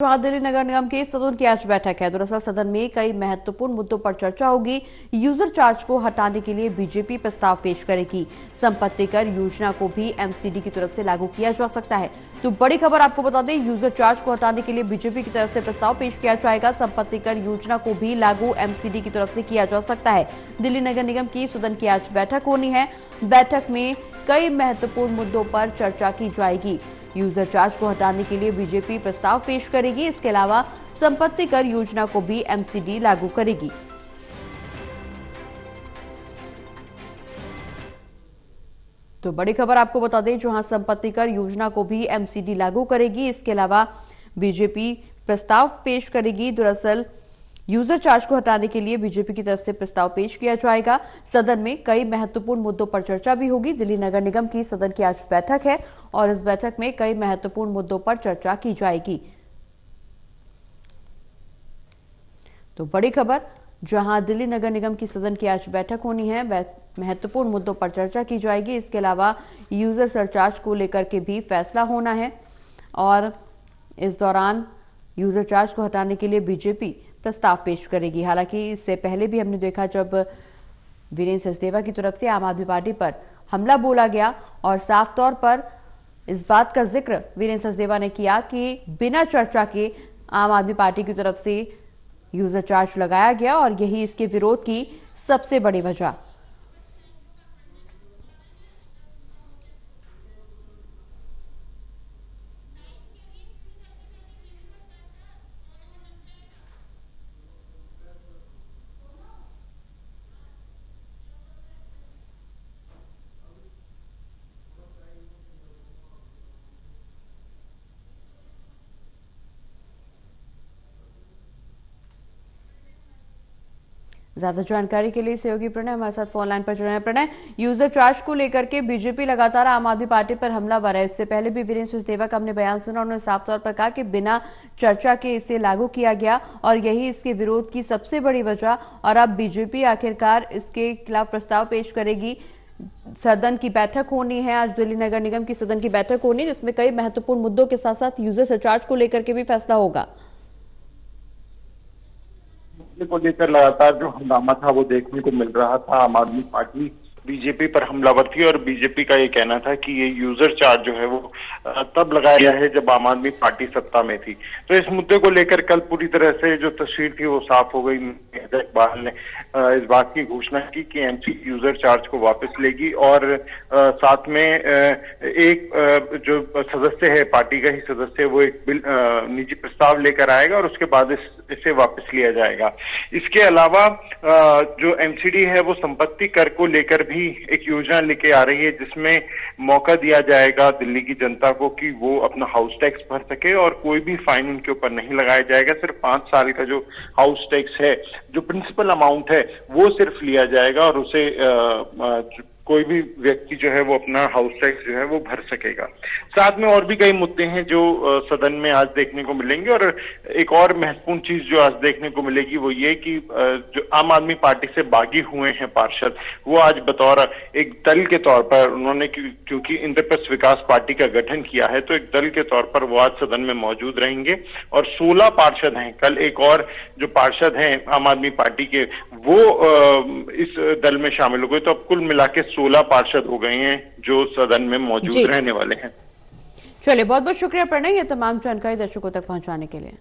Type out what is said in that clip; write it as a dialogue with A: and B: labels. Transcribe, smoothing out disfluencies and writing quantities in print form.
A: दिल्ली नगर निगम के सदन की आज बैठक है। दरअसल सदन में कई महत्वपूर्ण मुद्दों पर चर्चा होगी। यूजर चार्ज को हटाने के लिए बीजेपी प्रस्ताव पेश करेगी। संपत्ति कर योजना को भी एमसीडी की तरफ से लागू किया जा सकता है। तो बड़ी खबर आपको बता दें, यूजर चार्ज को हटाने के लिए बीजेपी की तरफ से प्रस्ताव पेश किया जाएगा। संपत्ति कर योजना को भी लागू एमसीडी की तरफ से किया जा सकता है। दिल्ली नगर निगम की सदन की आज बैठक होनी है। बैठक में कई महत्वपूर्ण मुद्दों पर चर्चा की जाएगी। यूजर चार्ज को हटाने के लिए बीजेपी प्रस्ताव पेश करेगी। इसके अलावा संपत्ति कर योजना को भी एमसीडी लागू करेगी। तो बड़ी खबर आपको बता दें, जहां संपत्ति कर योजना को भी एमसीडी लागू करेगी। इसके अलावा बीजेपी प्रस्ताव पेश करेगी। दरअसल यूजर चार्ज को हटाने के लिए बीजेपी की तरफ से प्रस्ताव पेश किया जाएगा। सदन में कई महत्वपूर्ण मुद्दों पर चर्चा भी होगी। दिल्ली नगर निगम की सदन की आज बैठक है और इस बैठक में कई महत्वपूर्ण मुद्दों पर चर्चा की जाएगी। तो बड़ी खबर, जहां दिल्ली नगर निगम की सदन की आज बैठक होनी है, महत्वपूर्ण मुद्दों पर चर्चा की जाएगी। इसके अलावा यूजर सरचार्ज को लेकर के भी फैसला होना है और इस दौरान यूजर चार्ज को हटाने के लिए बीजेपी प्रस्ताव पेश करेगी। हालांकि इससे पहले भी हमने देखा, जब वीरेंद्र सचदेवा की तरफ से आम आदमी पार्टी पर हमला बोला गया और साफ तौर पर इस बात का जिक्र वीरेंद्र सचदेवा ने किया कि बिना चर्चा के आम आदमी पार्टी की तरफ से यूजर चार्ज लगाया गया और यही इसके विरोध की सबसे बड़ी वजह। ज्यादा जानकारी के लिए सहयोगी प्रणय हमारे साथ फोन लाइन पर जुड़े हैं। प्रणय, यूजर चार्ज को लेकर के बीजेपी लगातार आम आदमी पार्टी पर हमलावर है। इससे पहले भी वीरेंद्र सचदेवा का हमने बयान सुना, उन्होंने साफ तौर पर कहा कि बिना चर्चा के इसे लागू किया गया और यही इसके विरोध की सबसे बड़ी वजह। और अब बीजेपी आखिरकार इसके खिलाफ प्रस्ताव पेश करेगी। सदन की बैठक होनी है, आज दिल्ली नगर निगम की सदन की बैठक होनी है, जिसमें कई महत्वपूर्ण मुद्दों के साथ साथ यूजर सरचार्ज को लेकर के भी फैसला होगा।
B: को लेकर लगातार जो हंगामा था वो देखने को मिल रहा था। आम आदमी पार्टी बीजेपी पर हमलावर थी और बीजेपी का ये कहना था कि ये यूजर चार्ज जो है वो तब लगाया गया है जब आम आदमी पार्टी सत्ता में थी। तो इस मुद्दे को लेकर कल पूरी तरह से जो तस्वीर थी वो साफ हो गई। इकबाल ने इस बात की घोषणा की कि एमसी यूजर चार्ज को वापस लेगी और साथ में एक जो सदस्य है, पार्टी का ही सदस्य, वो एक बिल निजी प्रस्ताव लेकर आएगा और उसके बाद इसे वापस लिया जाएगा। इसके अलावा जो एमसीडी है वो संपत्ति कर को लेकर भी एक योजना लेके आ रही है, जिसमें मौका दिया जाएगा दिल्ली की जनता को कि वो अपना हाउस टैक्स भर सके और कोई भी फाइन उनके ऊपर नहीं लगाया जाएगा। सिर्फ 5 साल का जो हाउस टैक्स है, जो प्रिंसिपल अमाउंट है, वो सिर्फ लिया जाएगा और उसे कोई भी व्यक्ति जो है वो अपना हाउस टैक्स जो है वो भर सकेगा। साथ में और भी कई मुद्दे हैं जो सदन में आज देखने को मिलेंगे। और एक और महत्वपूर्ण चीज जो आज देखने को मिलेगी वो ये कि जो आम आदमी पार्टी से बागी हुए हैं पार्षद, वो आज बतौर एक दल के तौर पर, उन्होंने क्योंकि इंद्रप्रस्थ विकास पार्टी का गठन किया है, तो एक दल के तौर पर वो आज सदन में मौजूद रहेंगे। और 16 पार्षद हैं। कल एक और जो पार्षद हैं आम आदमी पार्टी के, वो इस दल में शामिल हो गए। तो अब कुल मिला के 16 पार्षद हो गए हैं जो सदन में मौजूद रहने वाले हैं।
A: चलिए, बहुत बहुत शुक्रिया प्रणय, ये तमाम जानकारी दर्शकों तक पहुंचाने के लिए।